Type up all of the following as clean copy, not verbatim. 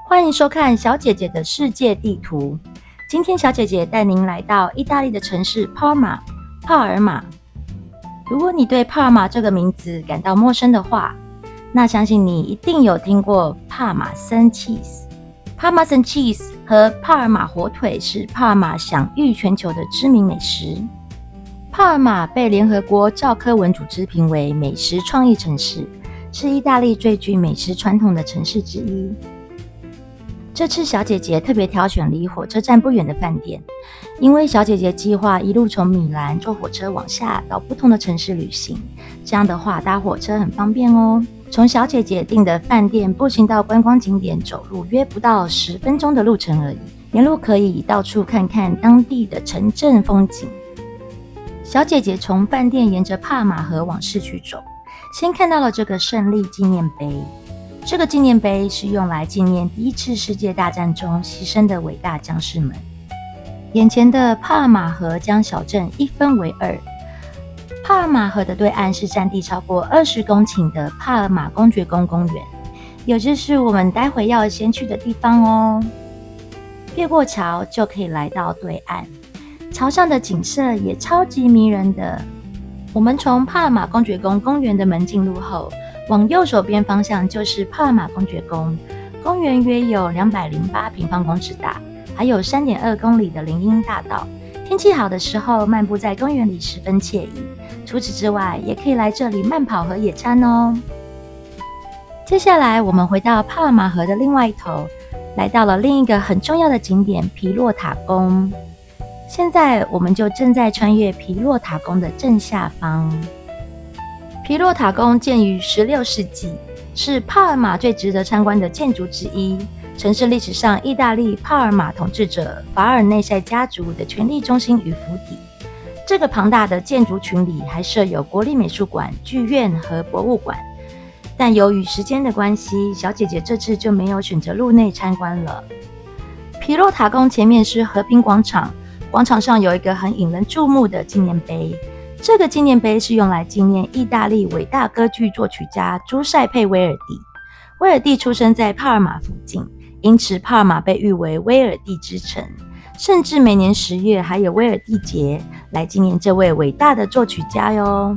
欢迎收看小姐姐的世界地图。今天小姐姐带您来到意大利的城市帕尔马。如果你对帕尔马这个名字感到陌生的话，那相信你一定有听过帕玛森 cheese。Parmesan cheese 和帕尔马火腿是帕尔马享誉全球的知名美食。帕尔马被联合国教科文组织评为美食创意城市，是意大利最具美食传统的城市之一。这次小姐姐特别挑选离火车站不远的饭店，因为小姐姐计划一路从米兰坐火车往下到不同的城市旅行，这样的话搭火车很方便哦。从小姐姐订的饭店步行到观光景点走路约不到10分钟的路程而已，沿路可以到处看看当地的城镇风景。小姐姐从饭店沿着帕马河往市区走，先看到了这个胜利纪念碑。这个纪念碑是用来纪念第一次世界大战中牺牲的伟大将士们。眼前的帕尔马河将小镇一分为二，帕尔马河的对岸是占地超过20公顷的帕尔马公爵宫公园，也就是我们待会要先去的地方哦。越过桥就可以来到对岸，桥上的景色也超级迷人的。我们从帕尔马公爵宫公园的门进入后，往右手边方向就是帕尔马公爵宫，公园约有208平方公尺大，还有3.2公里的林荫大道。天气好的时候，漫步在公园里十分惬意。除此之外，也可以来这里慢跑和野餐哦。接下来，我们回到帕尔马河的另外一头，来到了另一个很重要的景点皮洛塔宫。现在，我们就正在穿越皮洛塔宫的正下方。皮洛塔宫建于16世纪，是帕尔马最值得参观的建筑之一，曾是历史上意大利帕尔马统治者法尔内塞家族的权力中心与府邸。这个庞大的建筑群里还设有国立美术馆、剧院和博物馆，但由于时间的关系，小姐姐这次就没有选择入内参观了。皮洛塔宫前面是和平广场，广场上有一个很引人注目的纪念碑。这个纪念碑是用来纪念意大利伟大歌剧作曲家朱塞佩·威尔第。威尔第出生在帕尔马附近，因此帕尔马被誉为威尔第之城，甚至每年10月还有威尔第节来纪念这位伟大的作曲家哟。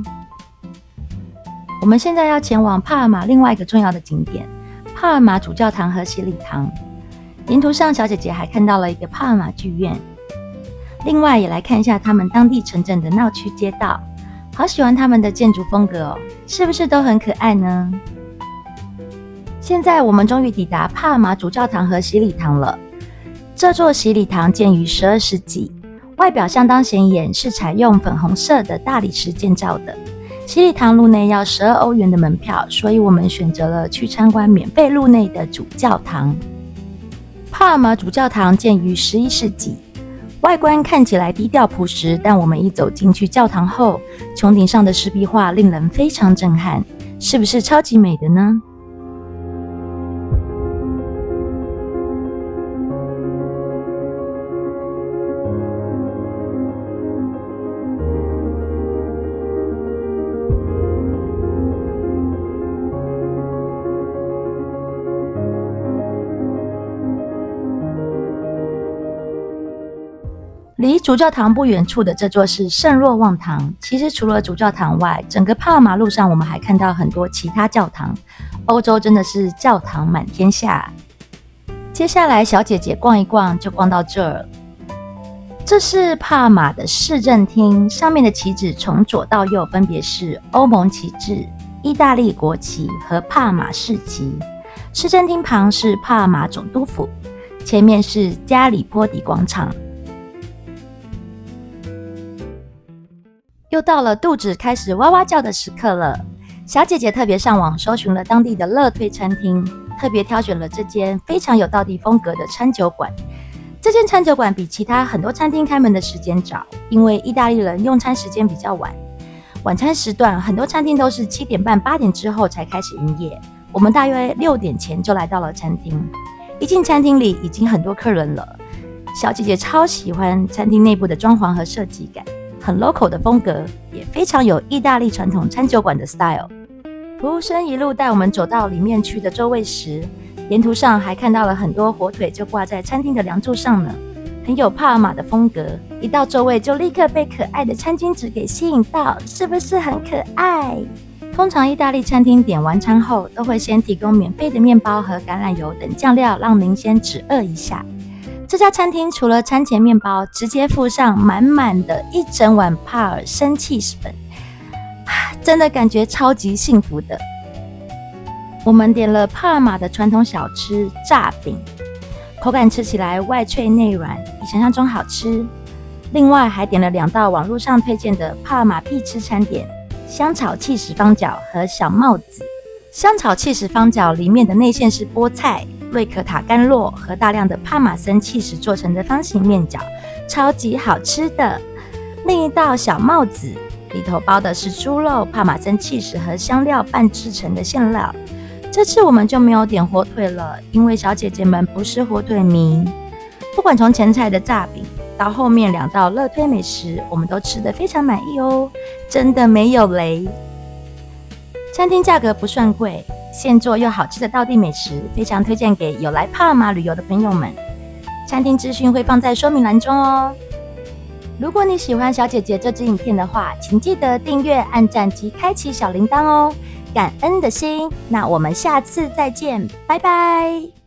我们现在要前往帕尔马另外一个重要的景点——帕尔马主教堂和洗礼堂。沿途上，小姐姐还看到了一个帕尔马剧院。另外也来看一下他们当地城镇的闹区街道，好喜欢他们的建筑风格哦，是不是都很可爱呢？现在我们终于抵达帕尔马主教堂和洗礼堂了。这座洗礼堂建于12世纪，外表相当显眼，是采用粉红色的大理石建造的。洗礼堂入内要12欧元的门票，所以我们选择了去参观免费入内的主教堂。帕尔马主教堂建于11世纪。外观看起来低调朴实，但我们一走进去教堂后，穹顶上的石壁画令人非常震撼，是不是超级美的呢？离主教堂不远处的这座是圣若望堂。其实除了主教堂外，整个帕尔马路上我们还看到很多其他教堂。欧洲真的是教堂满天下。接下来小姐姐逛一逛就逛到这儿。这是帕尔马的市政厅，上面的旗帜从左到右分别是欧盟旗帜、意大利国旗和帕尔马市旗。市政厅旁是帕尔马总督府，前面是加里波迪广场。又到了肚子开始哇哇叫的时刻了。小姐姐特别上网搜寻了当地的乐推餐厅，特别挑选了这间非常有道地风格的餐酒馆。这间餐酒馆比其他很多餐厅开门的时间早，因为意大利人用餐时间比较晚。晚餐时段很多餐厅都是7点半、8点之后才开始营业。我们大约6点前就来到了餐厅。一进餐厅里已经很多客人了。小姐姐超喜欢餐厅内部的装潢和设计感。很 local 的风格，也非常有意大利传统餐酒馆的 style。服务生一路带我们走到里面去的座位时，沿途上还看到了很多火腿就挂在餐厅的梁柱上呢，很有帕尔马的风格。一到座位就立刻被可爱的餐巾纸给吸引到，是不是很可爱？通常意大利餐厅点完餐后都会先提供免费的面包和橄榄油等酱料，让您先止饿一下。这家餐厅除了餐前面包，直接附上满满的一整碗帕尔生起司粉，真的感觉超级幸福的。我们点了帕尔马的传统小吃炸饼，口感吃起来外脆内软，比想象中好吃。另外还点了2道网络上推荐的帕尔马必吃餐点，香草起司方饺和小帽子。香草起司方饺里面的内馅是菠菜、瑞可塔干酪和大量的帕玛森起司做成的方形面饺，超级好吃的。另一道小帽子里头包的是猪肉、帕玛森起司和香料拌制成的馅料。这次我们就没有点火腿了，因为小姐姐们不是火腿迷。不管从前菜的炸饼到后面2道热推美食，我们都吃得非常满意哦，真的没有雷。餐厅价格不算贵，现做又好吃的道地美食，非常推荐给有来帕尔马旅游的朋友们。餐厅资讯会放在说明栏中哦。如果你喜欢小姐姐这支影片的话，请记得订阅、按赞及开启小铃铛哦。感恩的心，那我们下次再见，拜拜。